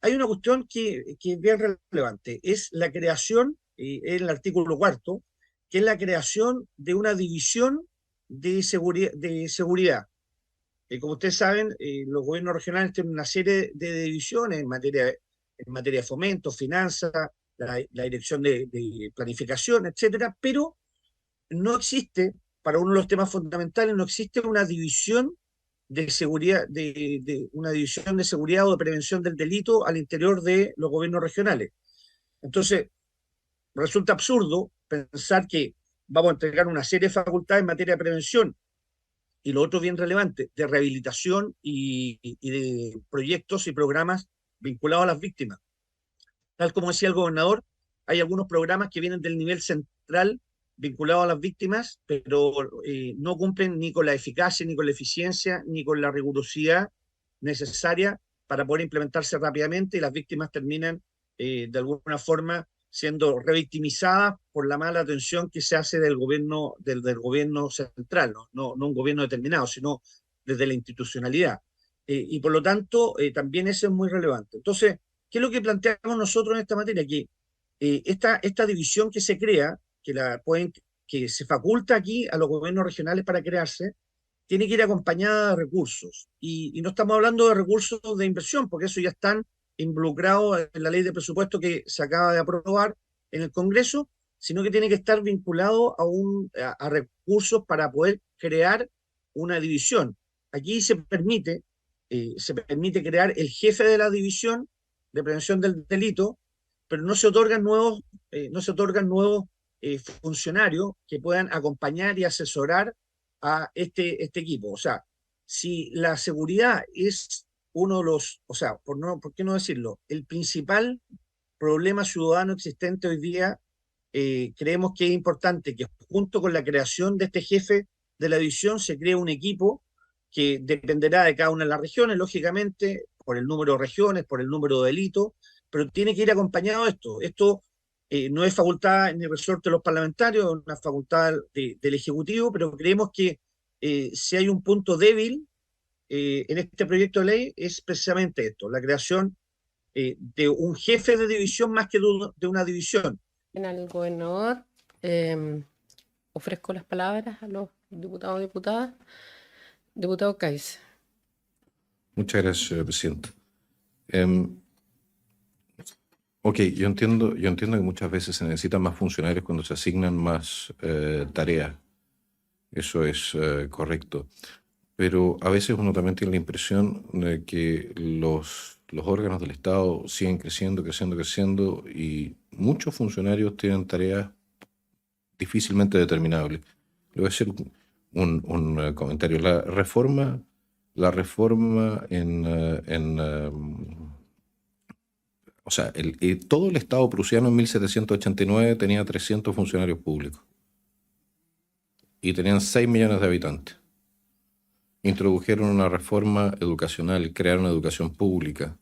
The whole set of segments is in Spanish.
hay una cuestión que es bien relevante, es la creación, en el artículo cuarto, que es la creación de una división de seguridad. Como ustedes saben, los gobiernos regionales tienen una serie de divisiones en materia de fomento, finanzas, la dirección de planificación, etcétera, pero no existe, para uno de los temas fundamentales, no existe una división de seguridad, de una división de seguridad o de prevención del delito al interior de los gobiernos regionales. Entonces, resulta absurdo pensar que vamos a entregar una serie de facultades en materia de prevención y lo otro bien relevante, de rehabilitación y de proyectos y programas vinculados a las víctimas. Tal como decía el gobernador, hay algunos programas que vienen del nivel central vinculados a las víctimas, pero no cumplen ni con la eficacia, ni con la eficiencia, ni con la rigurosidad necesaria para poder implementarse rápidamente y las víctimas terminan de alguna forma siendo revictimizadas por la mala atención que se hace del gobierno central, no un gobierno determinado, sino desde la institucionalidad. Y por lo tanto, también eso es muy relevante. Entonces, ¿qué es lo que planteamos nosotros en esta materia? Que esta división que se crea, que se faculta aquí a los gobiernos regionales para crearse, tiene que ir acompañada de recursos. Y no estamos hablando de recursos de inversión, porque eso ya están involucrados en la ley de presupuesto que se acaba de aprobar en el Congreso, sino que tiene que estar vinculado a recursos para poder crear una división. Aquí se permite crear el jefe de la división de prevención del delito, pero no se otorgan nuevos funcionarios que puedan acompañar y asesorar a este equipo. O sea, si la seguridad es uno de los, o sea, ¿por qué no decirlo? El principal problema ciudadano existente hoy día, creemos que es importante que junto con la creación de este jefe de la división se cree un equipo que dependerá de cada una de las regiones, lógicamente, por el número de regiones, por el número de delitos, pero tiene que ir acompañado de esto. Esto no es facultad ni resorte de los parlamentarios, es una facultad del Ejecutivo, pero creemos que si hay un punto débil en este proyecto de ley es precisamente esto, la creación de un jefe de división más que de una división. Al gobernador, ofrezco las palabras a los diputados y diputadas. Diputado Kaiser. Muchas gracias, señora presidenta. Ok, yo entiendo que muchas veces se necesitan más funcionarios cuando se asignan más tareas. Eso es correcto. Pero a veces uno también tiene la impresión de que los órganos del Estado siguen creciendo y muchos funcionarios tienen tareas difícilmente determinables. Le voy a hacer un comentario. La reforma o sea, todo el Estado prusiano en 1789 tenía 300 funcionarios públicos y tenían 6 millones de habitantes. Introdujeron una reforma educacional, crearon educación pública,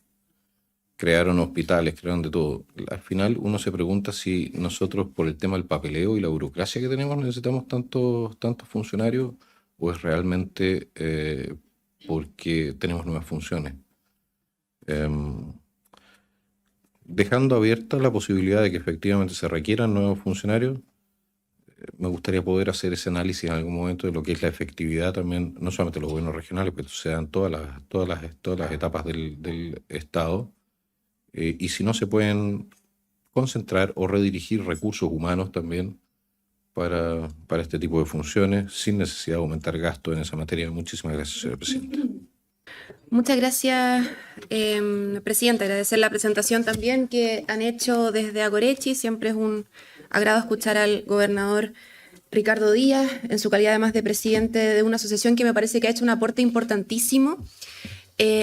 crearon hospitales, crearon de todo. Al final uno se pregunta si nosotros, por el tema del papeleo y la burocracia que tenemos, necesitamos tantos funcionarios o es realmente porque tenemos nuevas funciones. Dejando abierta la posibilidad de que efectivamente se requieran nuevos funcionarios, me gustaría poder hacer ese análisis en algún momento de lo que es la efectividad también, no solamente de los gobiernos regionales, pero se dan todas las etapas del Estado, y si no se pueden concentrar o redirigir recursos humanos también para este tipo de funciones, sin necesidad de aumentar gastos en esa materia. Muchísimas gracias, señora presidenta. Muchas gracias, presidenta. Agradecer la presentación también que han hecho desde Agorechi. Siempre es un agrado escuchar al gobernador Ricardo Díaz, en su calidad además de presidente de una asociación que me parece que ha hecho un aporte importantísimo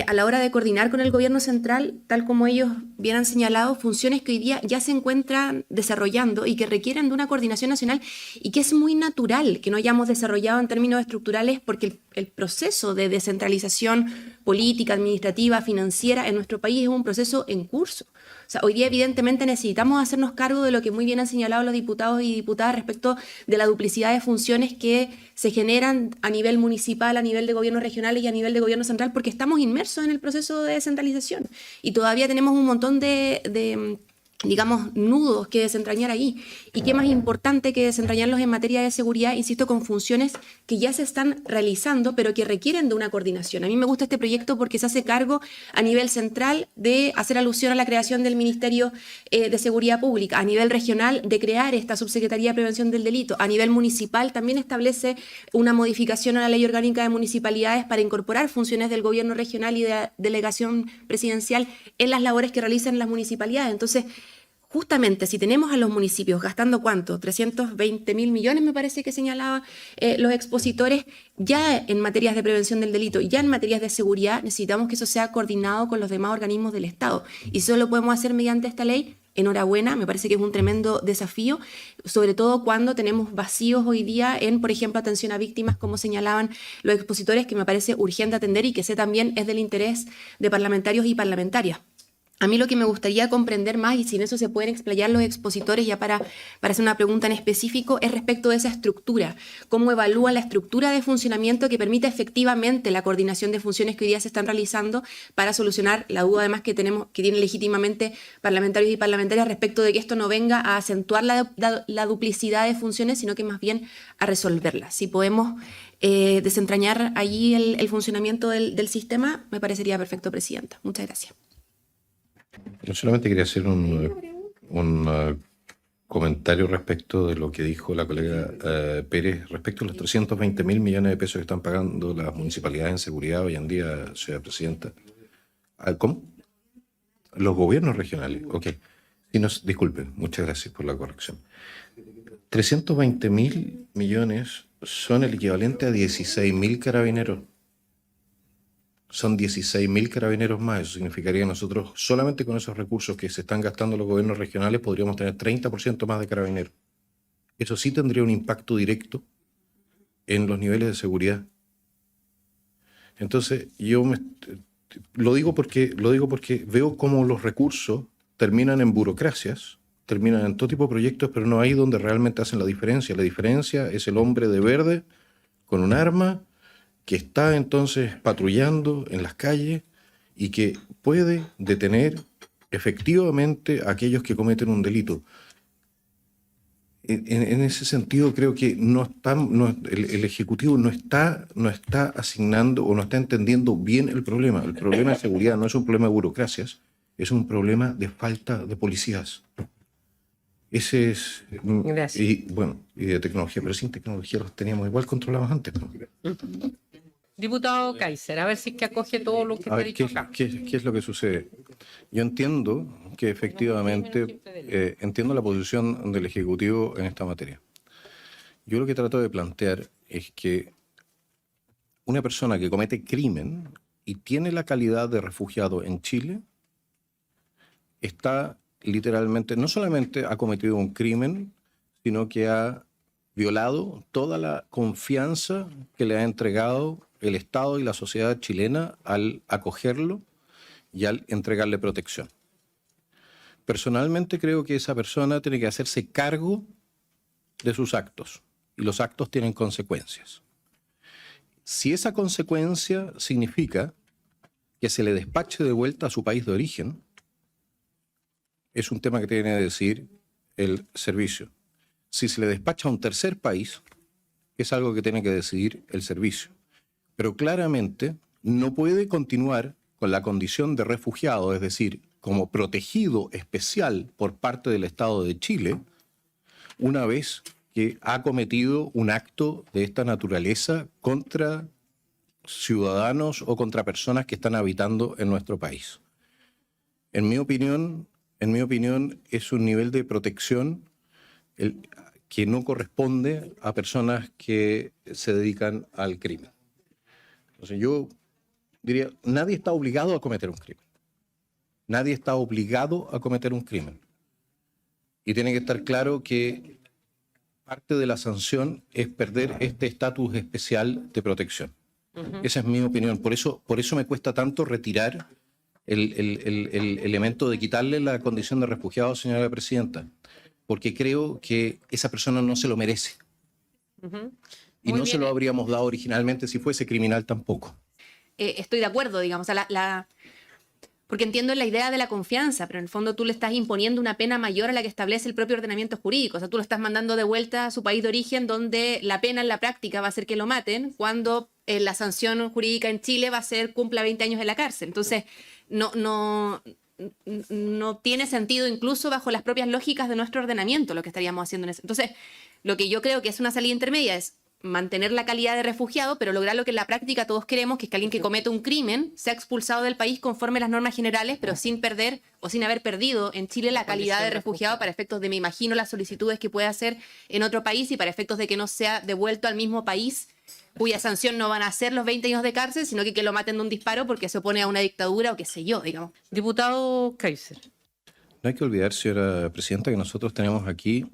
a la hora de coordinar con el gobierno central, tal como ellos bien han señalado, funciones que hoy día ya se encuentran desarrollando y que requieren de una coordinación nacional y que es muy natural que no hayamos desarrollado en términos estructurales porque el proceso de descentralización política, administrativa, financiera en nuestro país es un proceso en curso. O sea, hoy día evidentemente necesitamos hacernos cargo de lo que muy bien han señalado los diputados y diputadas respecto de la duplicidad de funciones que se generan a nivel municipal, a nivel de gobiernos regionales y a nivel de gobierno central, porque estamos inmersos en el proceso de descentralización y todavía tenemos un montón de digamos, nudos que desentrañar ahí. Y qué más importante que desentrañarlos en materia de seguridad, insisto, con funciones que ya se están realizando, pero que requieren de una coordinación. A mí me gusta este proyecto porque se hace cargo a nivel central de hacer alusión a la creación del Ministerio de Seguridad Pública, a nivel regional de crear esta Subsecretaría de Prevención del Delito, a nivel municipal también establece una modificación a la Ley Orgánica de Municipalidades para incorporar funciones del gobierno regional y de delegación presidencial en las labores que realizan las municipalidades. Entonces, justamente si tenemos a los municipios gastando ¿cuánto? 320.000 millones me parece que señalaban los expositores, ya en materias de prevención del delito, ya en materias de seguridad, necesitamos que eso sea coordinado con los demás organismos del Estado. Y eso lo podemos hacer mediante esta ley. Enhorabuena, me parece que es un tremendo desafío, sobre todo cuando tenemos vacíos hoy día en, por ejemplo, atención a víctimas, como señalaban los expositores, que me parece urgente atender y que sé también es del interés de parlamentarios y parlamentarias. A mí lo que me gustaría comprender más, y si en eso se pueden explayar los expositores ya para hacer una pregunta en específico, es respecto de esa estructura. ¿Cómo evalúan la estructura de funcionamiento que permita efectivamente la coordinación de funciones que hoy día se están realizando para solucionar la duda además que tienen legítimamente parlamentarios y parlamentarias respecto de que esto no venga a acentuar la duplicidad de funciones, sino que más bien a resolverla? Si podemos desentrañar allí el funcionamiento del sistema, me parecería perfecto, Presidenta. Muchas gracias. Yo solamente quería hacer un comentario respecto de lo que dijo la colega Pérez respecto a los 320.000 millones de pesos que están pagando las municipalidades en seguridad hoy en día, señora Presidenta. ¿Cómo? Los gobiernos regionales, ok. Disculpen, muchas gracias por la corrección. 320.000 millones son el equivalente a 16.000 carabineros. Son 16.000 carabineros más. Eso significaría que nosotros, solamente con esos recursos que se están gastando los gobiernos regionales, podríamos tener 30% más de carabineros. Eso sí tendría un impacto directo en los niveles de seguridad. Entonces, lo digo porque veo cómo los recursos terminan en burocracias, terminan en todo tipo de proyectos, pero no ahí donde realmente hacen la diferencia. La diferencia es el hombre de verde con un arma que está entonces patrullando en las calles y que puede detener efectivamente a aquellos que cometen un delito. En ese sentido creo que el Ejecutivo no está asignando o no está entendiendo bien el problema. El problema de seguridad no es un problema de burocracias, es un problema de falta de policías. Ese es... Gracias. Y de tecnología, pero sin tecnología los teníamos igual controlados antes, ¿no? Diputado Kaiser, a ver si es que acoge todo lo que te A ha ver, dicho acá. ¿qué es lo que sucede? Yo entiendo que efectivamente, entiendo la posición del Ejecutivo en esta materia. Yo lo que trato de plantear es que una persona que comete crimen y tiene la calidad de refugiado en Chile, está literalmente, no solamente ha cometido un crimen, sino que ha violado toda la confianza que le ha entregado el Estado y la sociedad chilena al acogerlo y al entregarle protección. Personalmente creo que esa persona tiene que hacerse cargo de sus actos y los actos tienen consecuencias. Si esa consecuencia significa que se le despache de vuelta a su país de origen, es un tema que tiene que decidir el servicio. Si se le despacha a un tercer país, es algo que tiene que decidir el servicio. Pero claramente no puede continuar con la condición de refugiado, es decir, como protegido especial por parte del Estado de Chile, una vez que ha cometido un acto de esta naturaleza contra ciudadanos o contra personas que están habitando en nuestro país. En mi opinión, es un nivel de protección que no corresponde a personas que se dedican al crimen. Entonces yo diría, nadie está obligado a cometer un crimen. Nadie está obligado a cometer un crimen. Y tiene que estar claro que parte de la sanción es perder este estatus especial de protección. Esa es mi opinión. Por eso me cuesta tanto retirar el elemento de quitarle la condición de refugiado, señora presidenta, porque creo que esa persona no se lo merece. Y Muy no bien. se lo habríamos dado originalmente si fuese criminal tampoco. Estoy de acuerdo, digamos, porque entiendo la idea de la confianza, pero en el fondo tú le estás imponiendo una pena mayor a la que establece el propio ordenamiento jurídico. O sea, tú lo estás mandando de vuelta a su país de origen, donde la pena en la práctica va a ser que lo maten, cuando la sanción jurídica en Chile va a ser cumpla 20 años en la cárcel. Entonces, no tiene sentido, incluso bajo las propias lógicas de nuestro ordenamiento, lo que estaríamos haciendo en eso. Entonces, lo que yo creo que es una salida intermedia es mantener la calidad de refugiado, pero lograr lo que en la práctica todos queremos, que es que alguien que comete un crimen sea expulsado del país conforme a las normas generales, pero sin perder o sin haber perdido en Chile la calidad de refugiado para efectos de, me imagino, las solicitudes que puede hacer en otro país y para efectos de que no sea devuelto al mismo país cuya sanción no van a ser los 20 años de cárcel, sino que lo maten de un disparo porque se opone a una dictadura o qué sé yo, digamos. Diputado Kaiser. No hay que olvidar, señora presidenta, que nosotros tenemos aquí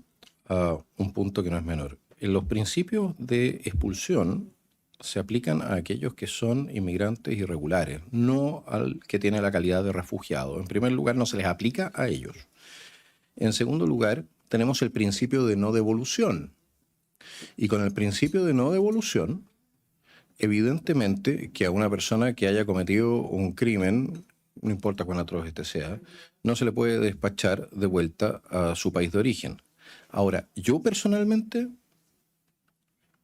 un punto que no es menor. Los principios de expulsión se aplican a aquellos que son inmigrantes irregulares, no al que tiene la calidad de refugiado. En primer lugar, no se les aplica a ellos. En segundo lugar, tenemos el principio de no devolución. Y con el principio de no devolución, evidentemente que a una persona que haya cometido un crimen, no importa cuán atroz este sea, no se le puede despachar de vuelta a su país de origen. Ahora, yo personalmente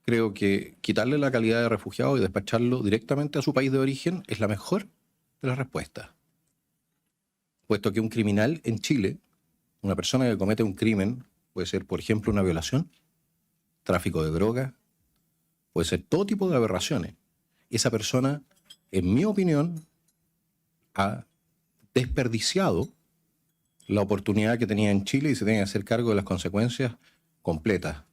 creo que quitarle la calidad de refugiado y despacharlo directamente a su país de origen es la mejor de las respuestas. Puesto que un criminal en Chile, una persona que comete un crimen, puede ser, por ejemplo, una violación, tráfico de drogas, puede ser todo tipo de aberraciones. Esa persona, en mi opinión, ha desperdiciado la oportunidad que tenía en Chile y se tiene que hacer cargo de las consecuencias completas.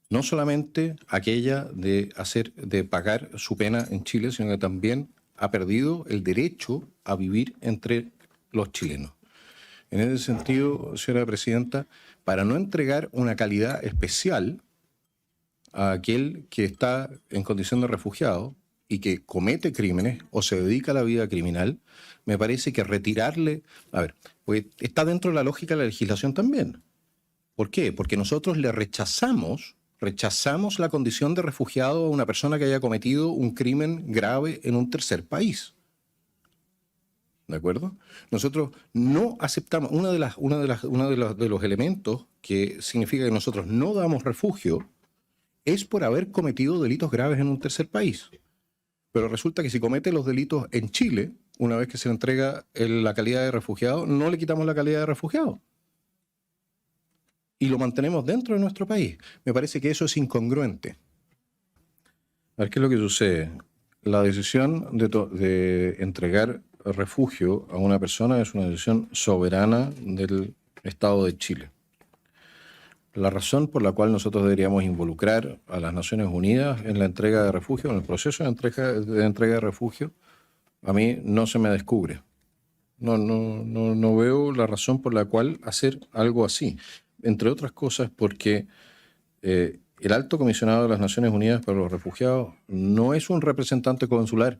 No solamente aquella de pagar su pena en Chile, sino que también ha perdido el derecho a vivir entre los chilenos. En ese sentido, señora presidenta, para no entregar una calidad especial a aquel que está en condición de refugiado y que comete crímenes o se dedica a la vida criminal, me parece que retirarle... A ver, pues está dentro de la lógica de la legislación también. ¿Por qué? Porque nosotros le rechazamos la condición de refugiado a una persona que haya cometido un crimen grave en un tercer país. ¿De acuerdo? Nosotros no aceptamos, uno de los elementos que significa que nosotros no damos refugio es por haber cometido delitos graves en un tercer país. Pero resulta que si comete los delitos en Chile, una vez que se le entrega la calidad de refugiado, no le quitamos la calidad de refugiado. Y lo mantenemos dentro de nuestro país. Me parece que eso es incongruente. A ver, ¿qué es lo que sucede? La decisión de entregar refugio a una persona es una decisión soberana del Estado de Chile. La razón por la cual nosotros deberíamos involucrar a las Naciones Unidas en la entrega de refugio, en el proceso de entrega de refugio, a mí no se me descubre. No veo la razón por la cual hacer algo así. Entre otras cosas porque el Alto Comisionado de las Naciones Unidas para los Refugiados no es un representante consular,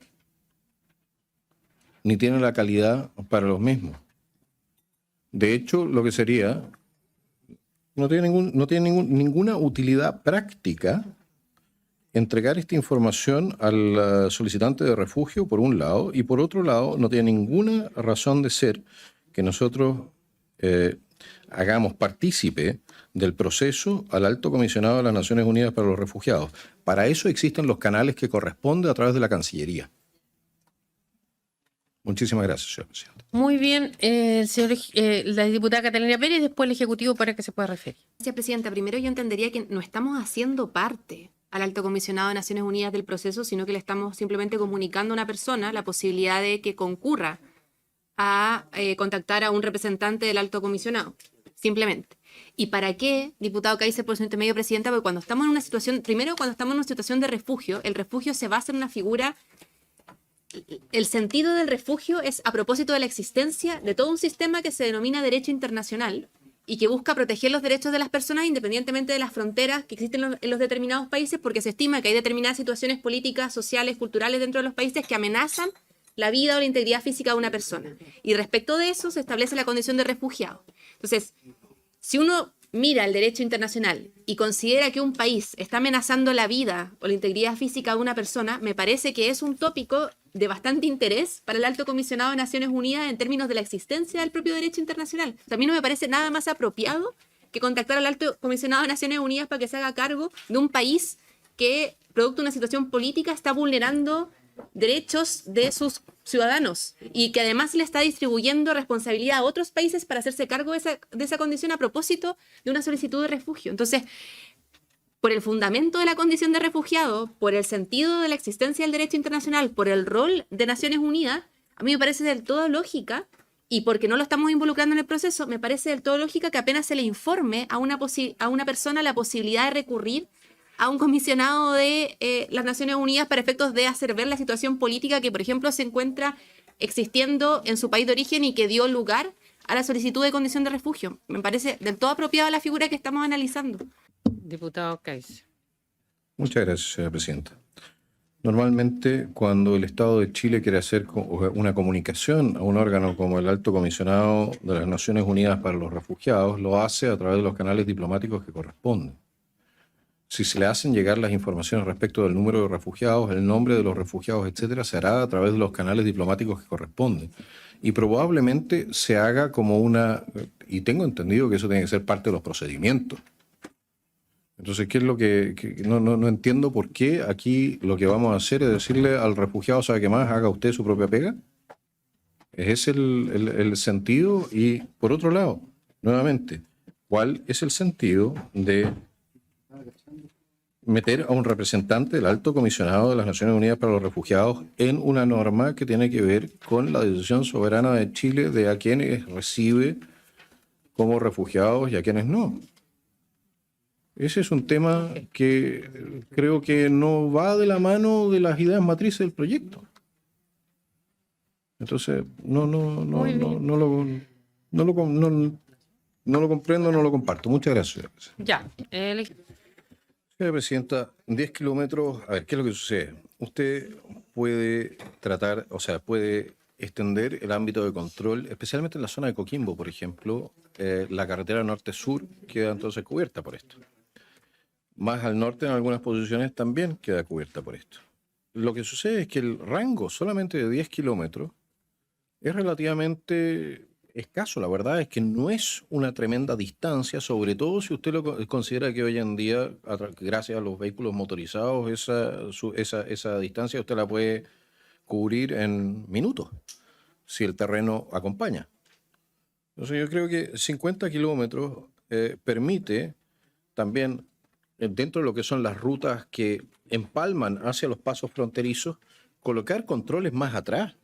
ni tiene la calidad para los mismos. De hecho, lo que sería, no tiene ninguna utilidad práctica entregar esta información al solicitante de refugio, por un lado, y por otro lado, no tiene ninguna razón de ser que nosotros hagamos partícipe del proceso al Alto Comisionado de las Naciones Unidas para los Refugiados. Para eso existen los canales que corresponden a través de la Cancillería. Muchísimas gracias, señor presidente. Muy bien, la diputada Catalina Pérez, después el Ejecutivo para que se pueda referir. Gracias, presidenta. Primero yo entendería que no estamos haciendo parte al Alto Comisionado de Naciones Unidas del proceso, sino que le estamos simplemente comunicando a una persona la posibilidad de que concurra a contactar a un representante del Alto Comisionado, simplemente. ¿Y para qué, diputado Kaiser, por su intermedio, presidenta? Porque cuando estamos en una situación, primero cuando estamos en una situación de refugio, el refugio se basa en una figura. El sentido del refugio es a propósito de la existencia de todo un sistema que se denomina derecho internacional y que busca proteger los derechos de las personas independientemente de las fronteras que existen en los determinados países, porque se estima que hay determinadas situaciones políticas, sociales, culturales dentro de los países que amenazan la vida o la integridad física de una persona. Y respecto de eso se establece la condición de refugiado. Entonces, si uno mira el derecho internacional y considera que un país está amenazando la vida o la integridad física de una persona, me parece que es un tópico de bastante interés para el Alto Comisionado de Naciones Unidas en términos de la existencia del propio derecho internacional. A mí no me parece nada más apropiado que contactar al Alto Comisionado de Naciones Unidas para que se haga cargo de un país que, producto de una situación política, está vulnerando derechos de sus ciudadanos y que además le está distribuyendo responsabilidad a otros países para hacerse cargo de esa condición a propósito de una solicitud de refugio. Entonces, por el fundamento de la condición de refugiado, por el sentido de la existencia del derecho internacional, por el rol de Naciones Unidas, a mí me parece del todo lógica, y porque no lo estamos involucrando en el proceso, me parece del todo lógica que apenas se le informe a una persona la posibilidad de recurrir a un comisionado de las Naciones Unidas para efectos de hacer ver la situación política que, por ejemplo, se encuentra existiendo en su país de origen y que dio lugar a la solicitud de condición de refugio. Me parece del todo apropiada la figura que estamos analizando. Diputado Kaiser. Muchas gracias, señora presidenta. Normalmente, cuando el Estado de Chile quiere hacer una comunicación a un órgano como el Alto Comisionado de las Naciones Unidas para los Refugiados, lo hace a través de los canales diplomáticos que corresponden. Si se le hacen llegar las informaciones respecto del número de refugiados, el nombre de los refugiados, etcétera, se hará a través de los canales diplomáticos que corresponden. Y probablemente se haga como y tengo entendido que eso tiene que ser parte de los procedimientos. Entonces, ¿qué es lo que no entiendo por qué aquí lo que vamos a hacer es decirle al refugiado, ¿sabe qué más? Haga usted su propia pega. ¿Es ese el sentido? Y por otro lado, nuevamente, ¿cuál es el sentido de meter a un representante del Alto Comisionado de las Naciones Unidas para los Refugiados en una norma que tiene que ver con la decisión soberana de Chile de a quienes recibe como refugiados y a quienes no? Ese es un tema que creo que no va de la mano de las ideas matrices del proyecto. Entonces, no lo comprendo, no lo comparto. Muchas gracias. Ya. Señora presidenta, 10 kilómetros, a ver, ¿qué es lo que sucede? Usted puede puede extender el ámbito de control, especialmente en la zona de Coquimbo, por ejemplo, la carretera norte-sur queda entonces cubierta por esto. Más al norte, en algunas posiciones, también queda cubierta por esto. Lo que sucede es que el rango solamente de 10 kilómetros es relativamente escaso. La verdad es que no es una tremenda distancia, sobre todo si usted lo considera que hoy en día, gracias a los vehículos motorizados, esa distancia usted la puede cubrir en minutos, si el terreno acompaña. Entonces yo creo que 50 kilómetros permite también, dentro de lo que son las rutas que empalman hacia los pasos fronterizos, colocar controles más atrás.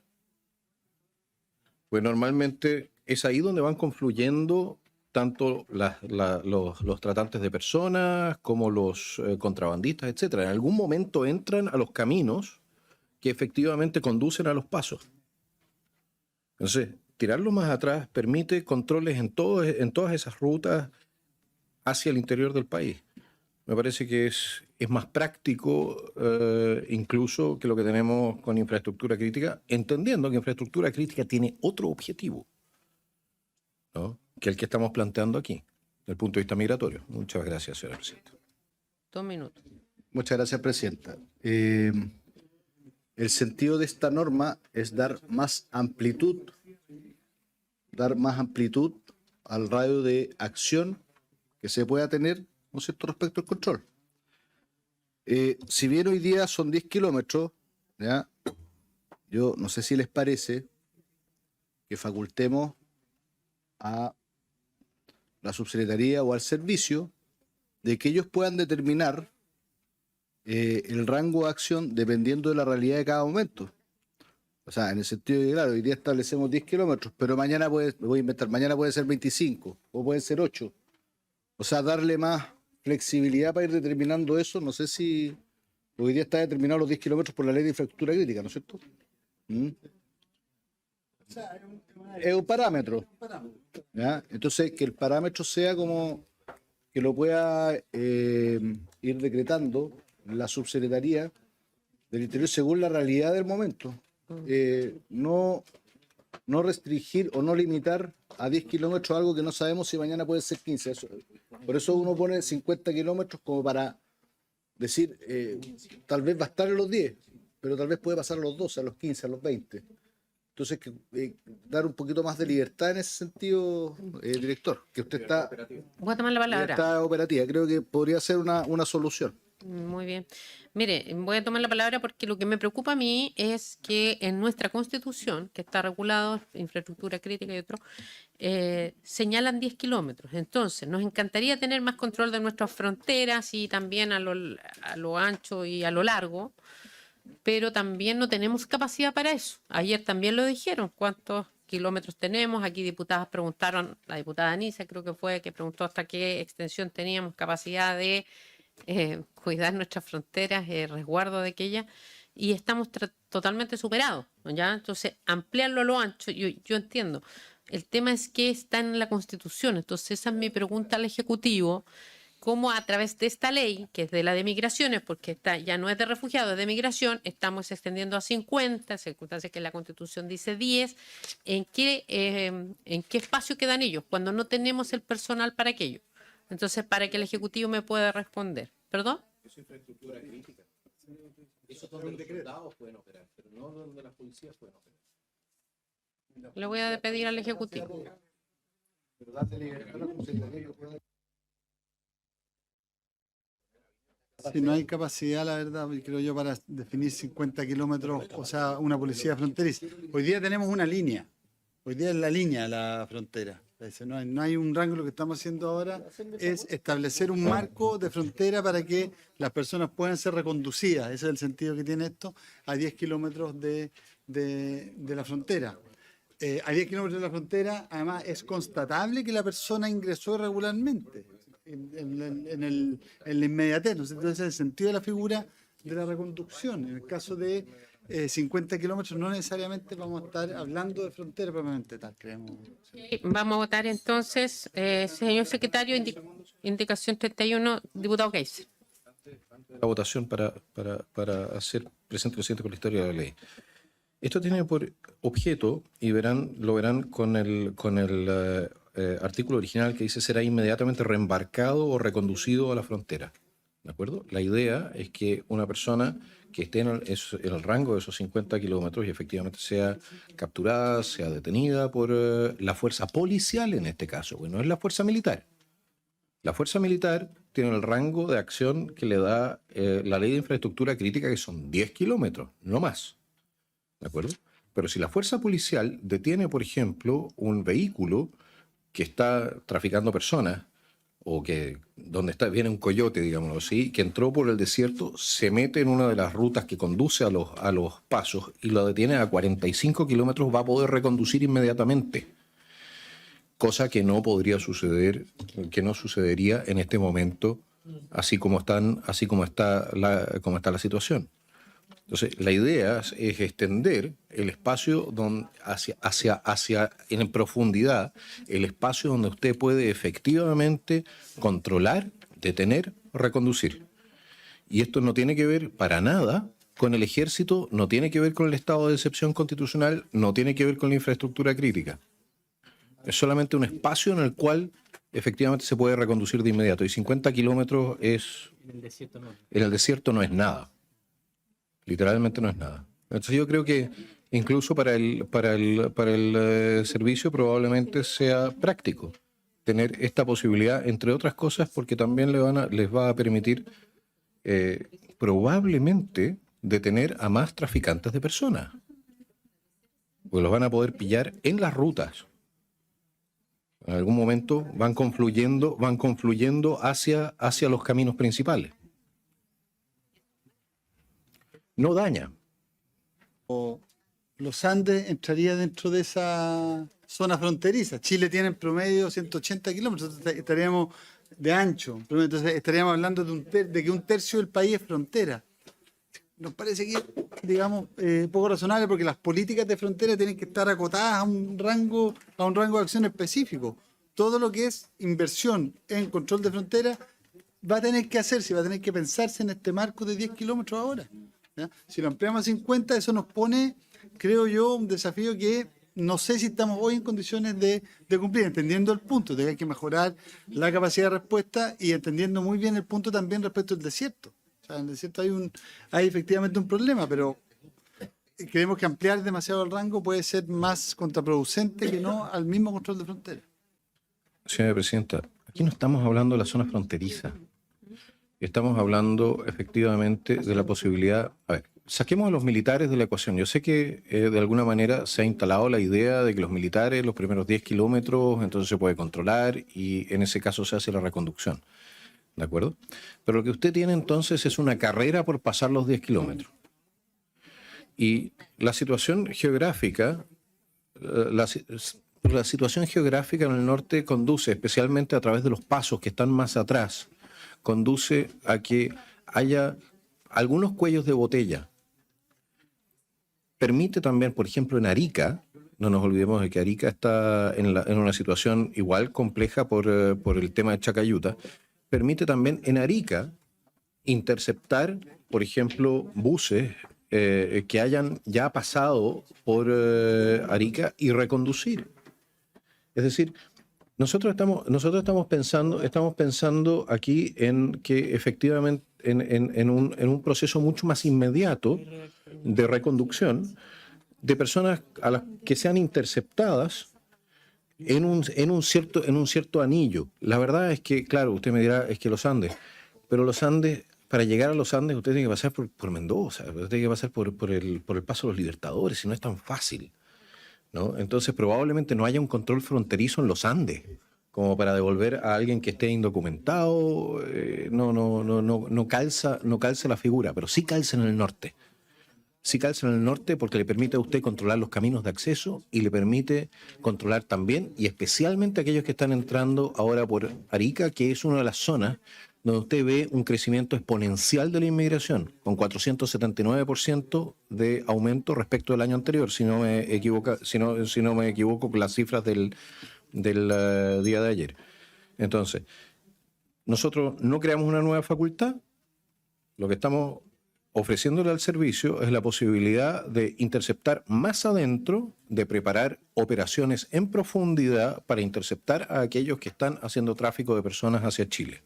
Pues normalmente es ahí donde van confluyendo tanto los tratantes de personas como los contrabandistas, etcétera. En algún momento entran a los caminos que efectivamente conducen a los pasos. Entonces, tirarlo más atrás permite controles en todas esas rutas hacia el interior del país. Me parece que es más práctico incluso que lo que tenemos con infraestructura crítica, entendiendo que infraestructura crítica tiene otro objetivo, ¿no?, que el que estamos planteando aquí, desde el punto de vista migratorio. Muchas gracias, señora presidenta. 2 minutos. Muchas gracias, presidenta. El sentido de esta norma es dar más amplitud al radio de acción que se pueda tener, ¿no es cierto?, respecto al control. Si bien hoy día son 10 kilómetros, ¿ya?, yo no sé si les parece que facultemos a la subsecretaría o al servicio de que ellos puedan determinar el rango de acción dependiendo de la realidad de cada momento. O sea, en el sentido de que, claro, hoy día establecemos 10 kilómetros, pero mañana mañana puede ser 25 o puede ser 8. O sea, darle más flexibilidad para ir determinando eso. No sé si hoy día está determinado los 10 kilómetros por la ley de infraestructura crítica, ¿no es cierto? Es un parámetro. ¿Ya? Entonces, que el parámetro sea como que lo pueda ir decretando la subsecretaría del Interior según la realidad del momento. No restringir o no limitar a 10 kilómetros algo que no sabemos si mañana puede ser 15. Por eso uno pone 50 kilómetros como para decir, tal vez va a estar en los 10, pero tal vez puede pasar a los 12, a los 15, a los 20. Entonces, dar un poquito más de libertad en ese sentido, director, que usted está, Voy a tomar la palabra. está operativa. Creo que podría ser una solución. Muy bien. Mire, voy a tomar la palabra porque lo que me preocupa a mí es que en nuestra Constitución, que está regulado, infraestructura crítica y otro, señalan 10 kilómetros. Entonces, nos encantaría tener más control de nuestras fronteras y también a lo ancho y a lo largo, pero también no tenemos capacidad para eso. Ayer también lo dijeron, ¿cuántos kilómetros tenemos? Aquí diputadas preguntaron, la diputada Anisa creo que fue, que preguntó hasta qué extensión teníamos capacidad de cuidar nuestras fronteras, resguardo de aquella, y estamos totalmente superados, ¿ya? Entonces, ampliarlo a lo ancho, yo entiendo. El tema es que está en la Constitución, entonces esa es mi pregunta al Ejecutivo, cómo a través de esta ley, que es de la de migraciones, porque ya no es de refugiados, es de migración, estamos extendiendo a 50, circunstancias que la Constitución dice 10, ¿en qué espacio quedan ellos cuando no tenemos el personal para aquello? Entonces, para que el Ejecutivo me pueda responder. ¿Perdón? Eso es infraestructura crítica. Eso es donde los soldados pueden operar, pero no donde las policías pueden operar. Le voy a pedir al Ejecutivo. Si no hay capacidad, la verdad, creo yo, para definir 50 kilómetros, o sea, una policía fronteriza. Hoy día tenemos una línea. Hoy día es la línea la frontera. No hay un rango. Lo que estamos haciendo ahora es establecer un marco de frontera para que las personas puedan ser reconducidas. Ese es el sentido que tiene esto, a 10 kilómetros de la frontera. A 10 kilómetros de la frontera, además, es constatable que la persona ingresó irregularmente en la inmediatez. Entonces, el sentido de la figura de la reconducción. En el caso de 50 kilómetros, no necesariamente vamos a estar hablando de frontera propiamente tal, creemos. Vamos a votar entonces, señor secretario, indicación 31, diputado Kaiser. La votación para hacer presente lo siguiente con la historia de la ley. Esto tiene por objeto, y lo verán con el artículo original que dice será inmediatamente reembarcado o reconducido a la frontera. ¿De acuerdo? La idea es que una persona que esté en el rango de esos 50 kilómetros y efectivamente sea capturada, sea detenida por la fuerza policial en este caso, porque no es la fuerza militar. La fuerza militar tiene el rango de acción que le da la ley de infraestructura crítica, que son 10 kilómetros, no más. ¿De acuerdo? Pero si la fuerza policial detiene, por ejemplo, un vehículo que está traficando personas, o que viene un coyote, digámoslo así, que entró por el desierto, se mete en una de las rutas que conduce a los pasos y lo detiene a 45 kilómetros, va a poder reconducir inmediatamente. Cosa que no podría suceder, que no sucedería en este momento, así como está la situación. Entonces, la idea es extender el espacio en profundidad, el espacio donde usted puede efectivamente controlar, detener, reconducir. Y esto no tiene que ver para nada con el ejército, no tiene que ver con el estado de excepción constitucional, no tiene que ver con la infraestructura crítica. Es solamente un espacio en el cual efectivamente se puede reconducir de inmediato. Y 50 kilómetros en el desierto no es nada. Literalmente no es nada. Entonces yo creo que incluso para el servicio probablemente sea práctico tener esta posibilidad, entre otras cosas, porque también les va a permitir probablemente detener a más traficantes de personas. Porque los van a poder pillar en las rutas. En algún momento van confluyendo hacia los caminos principales. No daña. Los Andes entraría dentro de esa zona fronteriza. Chile tiene en promedio 180 kilómetros, entonces estaríamos de ancho. Entonces estaríamos hablando de que un tercio del país es frontera. nos parece que, digamos, poco razonable, porque las políticas de frontera tienen que estar acotadas a un rango de acción específico. Todo lo que es inversión en control de frontera va a tener que hacerse, va a tener que pensarse en este marco de 10 kilómetros ahora, ¿ya? Si lo ampliamos a 50, eso nos pone, creo yo, un desafío que no sé si estamos hoy en condiciones de cumplir, entendiendo el punto de que hay que mejorar la capacidad de respuesta y entendiendo muy bien el punto también respecto al desierto. O sea, en el desierto hay efectivamente un problema, pero creemos que ampliar demasiado el rango puede ser más contraproducente que no al mismo control de frontera. Señora Presidenta, aquí no estamos hablando de la zona fronteriza. Estamos hablando efectivamente de la posibilidad... A ver, saquemos a los militares de la ecuación. Yo sé que de alguna manera se ha instalado la idea de que los militares, los primeros 10 kilómetros, entonces se puede controlar y en ese caso se hace la reconducción. ¿De acuerdo? Pero lo que usted tiene entonces es una carrera por pasar los 10 kilómetros. Y la situación geográfica, la situación geográfica en el norte conduce, especialmente a través de los pasos que están más atrás, conduce a que haya algunos cuellos de botella. Permite también, por ejemplo, en Arica, no nos olvidemos de que Arica está en una situación igual compleja por el tema de Chacayuta, permite también en Arica interceptar, por ejemplo, buses que hayan ya pasado por Arica y reconducir. Es decir, nosotros estamos pensando aquí en que efectivamente en un proceso mucho más inmediato de reconducción de personas a las que sean interceptadas en un cierto anillo. La verdad es que, claro, usted me dirá, es que los Andes, pero los Andes, para llegar a los Andes usted tiene que pasar por Mendoza, usted tiene que pasar por el Paso de los Libertadores, y no es tan fácil, ¿no? Entonces probablemente no haya un control fronterizo en los Andes como para devolver a alguien que esté indocumentado. No calza la figura, pero sí calza en el norte. Sí calza en el norte porque le permite a usted controlar los caminos de acceso y le permite controlar también, y especialmente aquellos que están entrando ahora por Arica, que es una de las zonas donde usted ve un crecimiento exponencial de la inmigración, con 479% de aumento respecto del año anterior, si no me equivoco con las cifras del día de ayer. Entonces, nosotros no creamos una nueva facultad, lo que estamos ofreciéndole al servicio es la posibilidad de interceptar más adentro, de preparar operaciones en profundidad para interceptar a aquellos que están haciendo tráfico de personas hacia Chile.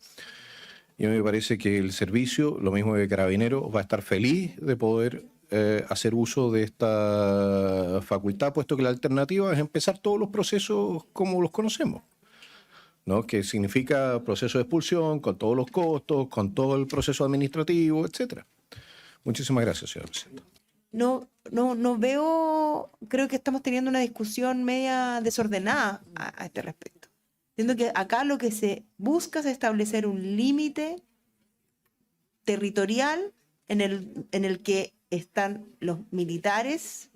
Y a mí me parece que el servicio, lo mismo que Carabineros, va a estar feliz de poder hacer uso de esta facultad, puesto que la alternativa es empezar todos los procesos como los conocemos, ¿no? Que significa proceso de expulsión, con todos los costos, con todo el proceso administrativo, etcétera. Muchísimas gracias, señora presidenta. No veo, creo que estamos teniendo una discusión media desordenada a este respecto. Entiendo que acá lo que se busca es establecer un límite territorial en el que están los militares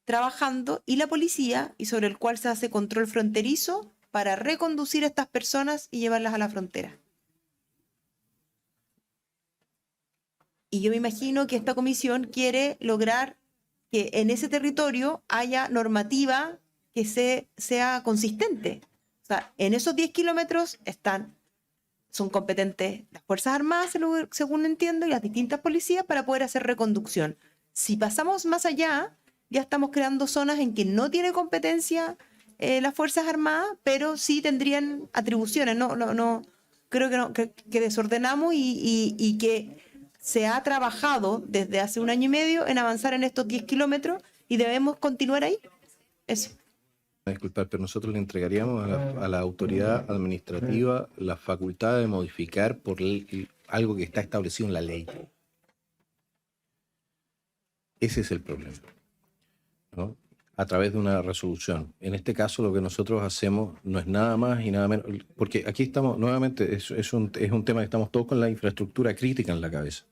trabajando y la policía, y sobre el cual se hace control fronterizo para reconducir a estas personas y llevarlas a la frontera. Y yo me imagino que esta comisión quiere lograr que en ese territorio haya normativa que sea consistente. O sea, en esos 10 kilómetros son competentes las Fuerzas Armadas, según entiendo, y las distintas policías para poder hacer reconducción. Si pasamos más allá, ya estamos creando zonas en que no tiene competencia las Fuerzas Armadas, pero sí tendrían atribuciones. Creo que desordenamos y que se ha trabajado desde hace 1 año y medio en avanzar en estos 10 kilómetros y debemos continuar ahí. Eso. Disculpar, pero nosotros le entregaríamos a la autoridad administrativa la facultad de modificar por algo que está establecido en la ley. Ese es el problema, ¿no? A través de una resolución. En este caso lo que nosotros hacemos no es nada más y nada menos, porque aquí estamos, nuevamente, es un tema que estamos todos con la infraestructura crítica en la cabeza.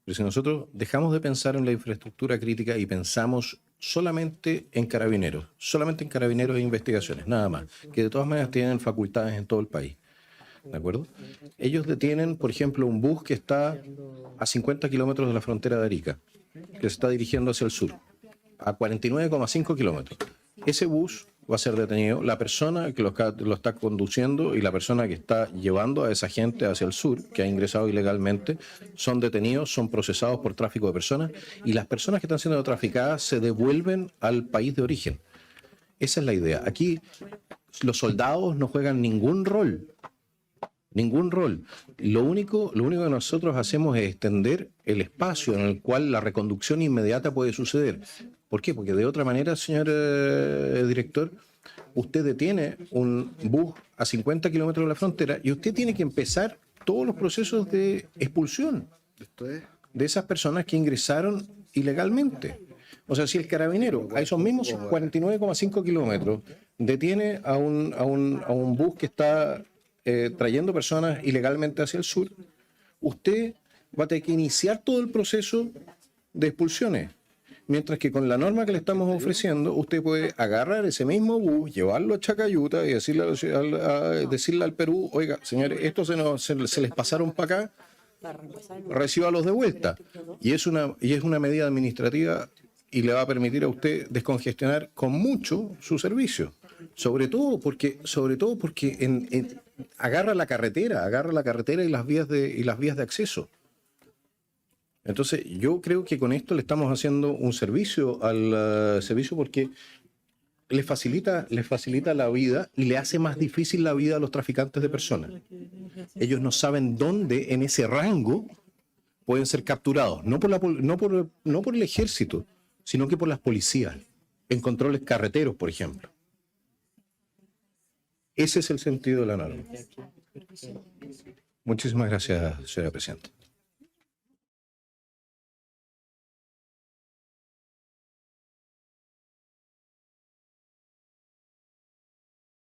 Pero si nosotros dejamos de pensar en la infraestructura crítica y pensamos solamente en carabineros e investigaciones, nada más, que de todas maneras tienen facultades en todo el país, ¿de acuerdo? Ellos detienen, por ejemplo, un bus que está a 50 kilómetros de la frontera de Arica, que se está dirigiendo hacia el sur, a 49,5 kilómetros. Ese bus va a ser detenido, la persona que lo está conduciendo y la persona que está llevando a esa gente hacia el sur, que ha ingresado ilegalmente, son detenidos, son procesados por tráfico de personas, y las personas que están siendo traficadas se devuelven al país de origen. Esa es la idea. Aquí los soldados no juegan ningún rol. Ningún rol. Lo único que nosotros hacemos es extender el espacio en el cual la reconducción inmediata puede suceder. ¿Por qué? Porque de otra manera, señor director, usted detiene un bus a 50 kilómetros de la frontera y usted tiene que empezar todos los procesos de expulsión de esas personas que ingresaron ilegalmente. O sea, si el carabinero a esos mismos 49,5 kilómetros detiene a un bus que está trayendo personas ilegalmente hacia el sur, usted va a tener que iniciar todo el proceso de expulsiones. Mientras que con la norma que le estamos ofreciendo, usted puede agarrar ese mismo bus, llevarlo a Chacayuta y decirle al Perú, oiga, señores, estos se les pasaron para acá, recíbalos de vuelta. Y es una medida administrativa y le va a permitir a usted descongestionar con mucho su servicio. Sobre todo porque agarra la carretera y las vías de acceso. Entonces, yo creo que con esto le estamos haciendo un servicio al servicio porque le facilita la vida y le hace más difícil la vida a los traficantes de personas. Ellos no saben dónde en ese rango pueden ser capturados, no por el ejército, sino que por las policías, en controles carreteros, por ejemplo. Ese es el sentido de la norma. Muchísimas gracias, señora presidenta.